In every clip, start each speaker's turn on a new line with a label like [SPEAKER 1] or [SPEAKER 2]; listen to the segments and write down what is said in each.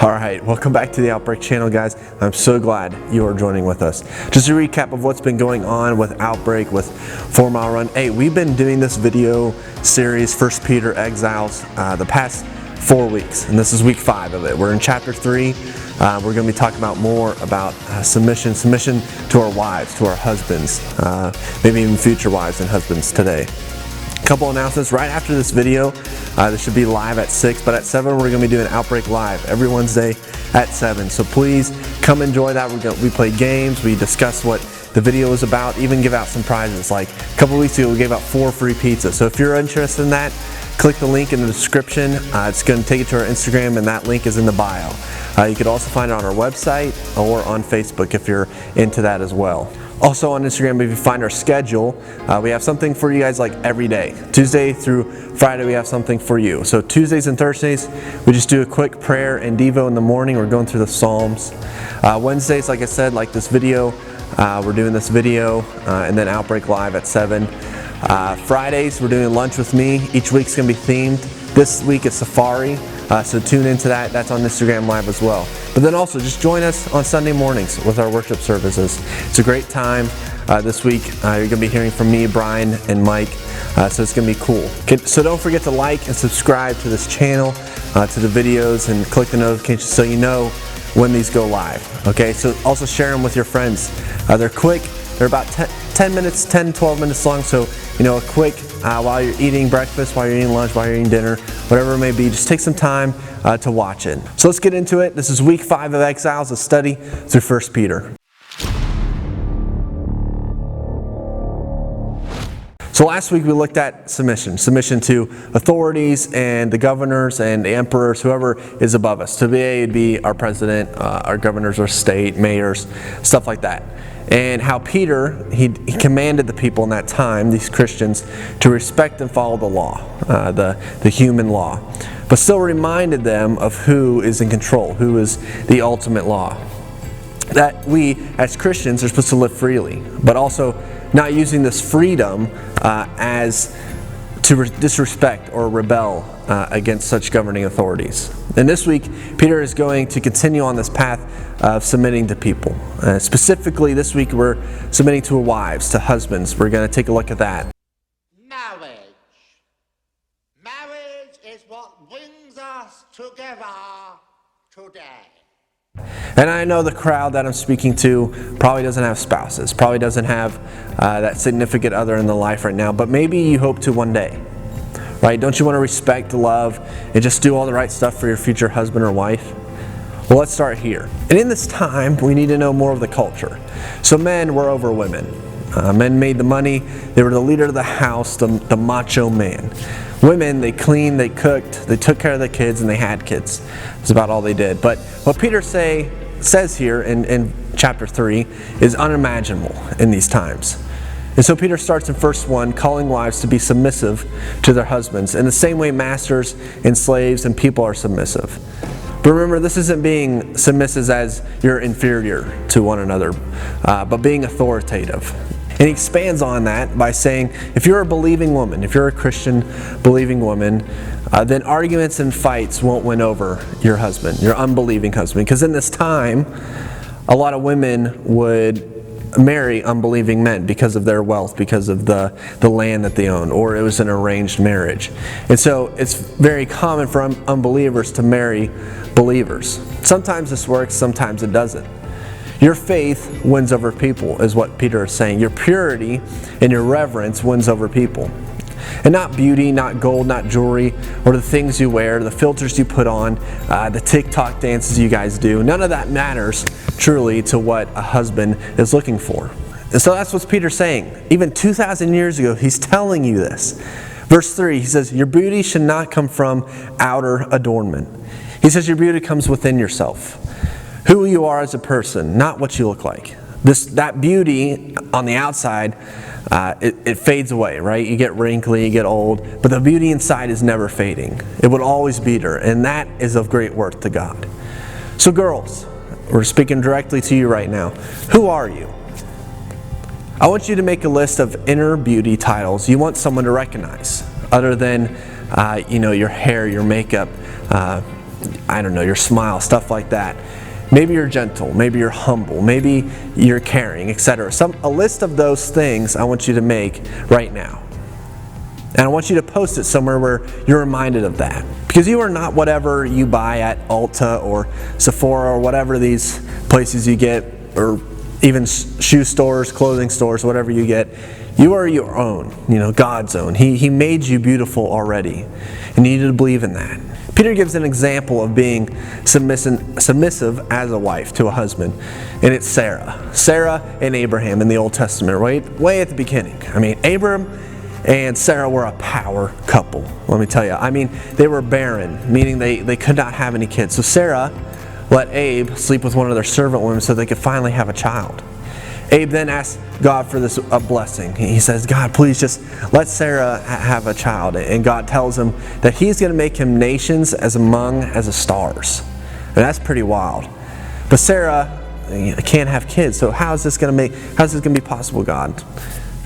[SPEAKER 1] All right, welcome back to the Outbreak channel, guys. I'm so glad you are joining with us. Just a recap of what's been going on with Outbreak, with 4 Mile Run. Hey, we've been doing this video series, 1 Peter, Exiles, the past 4 weeks, and this is week 5 of it. We're in chapter 3. We're going to be talking about more about submission to our wives, to our husbands, maybe even future wives and husbands today. A couple announcements right after this video. This should be live at 6, but at 7 we're going to be doing Outbreak Live every Wednesday at 7. So please come enjoy that. We play games, we discuss what the video is about, even give out some prizes. Like a couple weeks ago we gave out 4 free pizzas. So if you're interested in that, click the link in the description. It's going to take you to our Instagram, and that link is in the bio. You could also find it on our website or on Facebook if you're into that as well. Also on Instagram, if you find our schedule, we have something for you guys like every day. Tuesday through Friday, we have something for you. So Tuesdays and Thursdays, we just do a quick prayer and Devo in the morning. We're going through the Psalms. Wednesdays, like I said, like this video, we're doing this video, and then Outbreak Live at 7. Fridays, we're doing Lunch with Me. Each week's going to be themed. This week is Safari, so tune into that. That's on Instagram Live as well. But then also just join us on Sunday mornings with our worship services. It's a great time. This week you're going to be hearing from me, Brian, and Mike, so it's going to be cool. Okay, so don't forget to like and subscribe to this channel, to the videos, and click the notifications so you know when these go live. Okay, so also share them with your friends. They're quick. They're about 10 minutes, 10, 12 minutes long, so a quick, while you're eating breakfast, while you're eating lunch, while you're eating dinner, whatever it may be, just take some time to watch it. So let's get into it. This is week 5 of Exiles, a study through 1 Peter. So last week we looked at submission to authorities and the governors and the emperors, whoever is above us. Today it'd be our president, our governors of state, mayors, stuff like that. And how Peter, he commanded the people in that time, these Christians, to respect and follow the law, the human law, but still reminded them of who is in control, who is the ultimate law. That we, as Christians, are supposed to live freely, but also not using this freedom as to disrespect or rebel against such governing authorities. And this week, Peter is going to continue on this path of submitting to people. Specifically, this week we're submitting to wives, to husbands. We're going to take a look at that.
[SPEAKER 2] Marriage. Marriage is what brings us together today.
[SPEAKER 1] And I know the crowd that I'm speaking to probably doesn't have spouses, probably doesn't have that significant other in their life right now, but maybe you hope to one day. Right? Don't you want to respect, love, and just do all the right stuff for your future husband or wife? Well, let's start here. And in this time, we need to know more of the culture. So men were over women. Men made the money. They were the leader of the house, the macho man. Women, they cleaned, they cooked, they took care of the kids, and they had kids. That's about all they did. But what Peter says here in chapter 3 is unimaginable in these times. And so Peter starts in verse 1, calling wives to be submissive to their husbands, in the same way masters and slaves and people are submissive. But remember, this isn't being submissive as you're inferior to one another, but being authoritative. And he expands on that by saying, if you're a believing woman, if you're a Christian believing woman, then arguments and fights won't win over your husband, your unbelieving husband. Because in this time, a lot of women would marry unbelieving men because of their wealth, because of the land that they own, or it was an arranged marriage. And so it's very common for unbelievers to marry believers. Sometimes this works, sometimes it doesn't. Your faith wins over people, is what Peter is saying. Your purity and your reverence wins over people. And not beauty, not gold, not jewelry, or the things you wear, the filters you put on, the TikTok dances you guys do. None of that matters truly to what a husband is looking for. And so that's what Peter's saying. Even 2,000 years ago, he's telling you this. Verse 3, he says, your beauty should not come from outer adornment. He says your beauty comes within yourself. Who you are as a person, not what you look like. That beauty on the outside, it fades away, right? You get wrinkly, you get old, but the beauty inside is never fading. It would always be there, and that is of great worth to God. So girls, we're speaking directly to you right now. Who are you? I want you to make a list of inner beauty titles you want someone to recognize, other than your hair, your makeup, I don't know, your smile, stuff like that. Maybe you're gentle, maybe you're humble, maybe you're caring, etc. A list of those things I want you to make right now. And I want you to post it somewhere where you're reminded of that. Because you are not whatever you buy at Ulta or Sephora or whatever these places you get, or even shoe stores, clothing stores, whatever you get. You are your own, God's own. He made you beautiful already. And you need to believe in that. Peter gives an example of being submissive as a wife to a husband. And it's Sarah. Sarah and Abraham in the Old Testament, way at the beginning. Abram and Sarah were a power couple, let me tell you. They were barren, meaning they could not have any kids. So Sarah let Abe sleep with one of their servant women so they could finally have a child. Abe then asked God for a blessing. He says, God, please just let Sarah have a child. And God tells him that he's going to make him nations as among as the stars. And that's pretty wild. But Sarah can't have kids. So how's this going to be possible, God?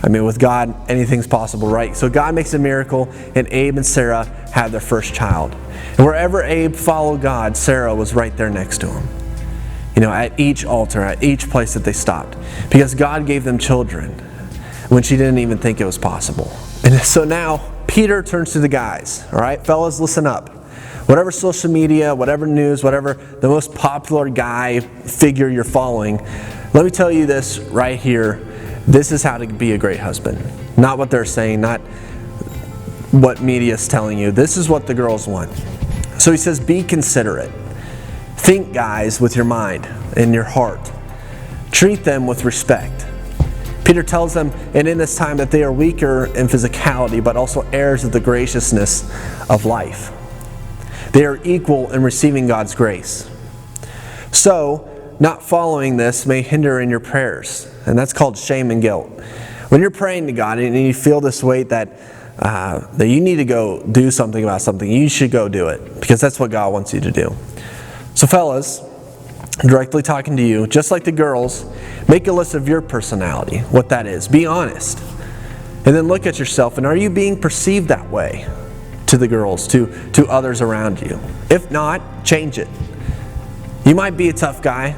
[SPEAKER 1] With God, anything's possible, right? So God makes a miracle, and Abe and Sarah have their first child. And wherever Abe followed God, Sarah was right there next to him. At each altar, at each place that they stopped. Because God gave them children when she didn't even think it was possible. And so now, Peter turns to the guys. All right, fellas, listen up. Whatever social media, whatever news, whatever the most popular guy figure you're following, let me tell you this right here. This is how to be a great husband. Not what they're saying, not what media is telling you. This is what the girls want. So he says, be considerate. Think, guys, with your mind and your heart. Treat them with respect. Peter tells them, and in this time, that they are weaker in physicality, but also heirs of the graciousness of life. They are equal in receiving God's grace. So, not following this may hinder in your prayers, and that's called shame and guilt. When you're praying to God and you feel this weight that you need to go do something about something, you should go do it, because that's what God wants you to do. So fellas, directly talking to you, just like the girls, make a list of your personality, what that is. Be honest. And then look at yourself, and are you being perceived that way to the girls, to others around you? If not, change it. You might be a tough guy,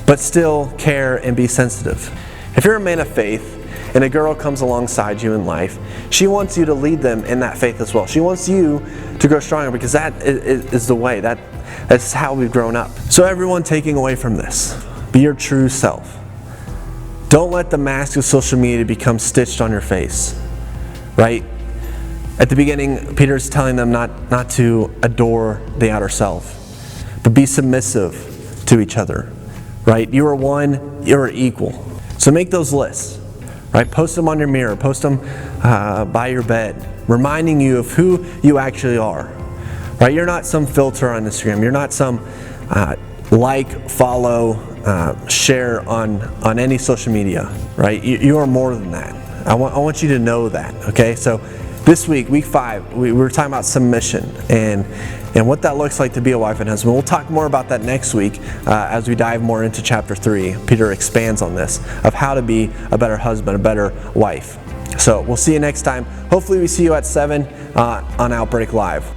[SPEAKER 1] but still care and be sensitive. If you're a man of faith and a girl comes alongside you in life, she wants you to lead them in that faith as well. She wants you to grow stronger, because that is the way. That's how we've grown up. So everyone taking away from this, be your true self. Don't let the mask of social media become stitched on your face, right? At the beginning, Peter's telling them not to adore the outer self, but be submissive to each other, right? You are one, you are equal. So make those lists, right? Post them on your mirror, post them by your bed, reminding you of who you actually are, right? You're not some filter on Instagram. You're not some like, follow, share on any social media, right? You are more than that. I want you to know that, okay? So this week, week 5, we were talking about submission and what that looks like to be a wife and husband. We'll talk more about that next week as we dive more into chapter 3. Peter expands on this, of how to be a better husband, a better wife. So we'll see you next time. Hopefully we see you at 7 on Outbreak Live.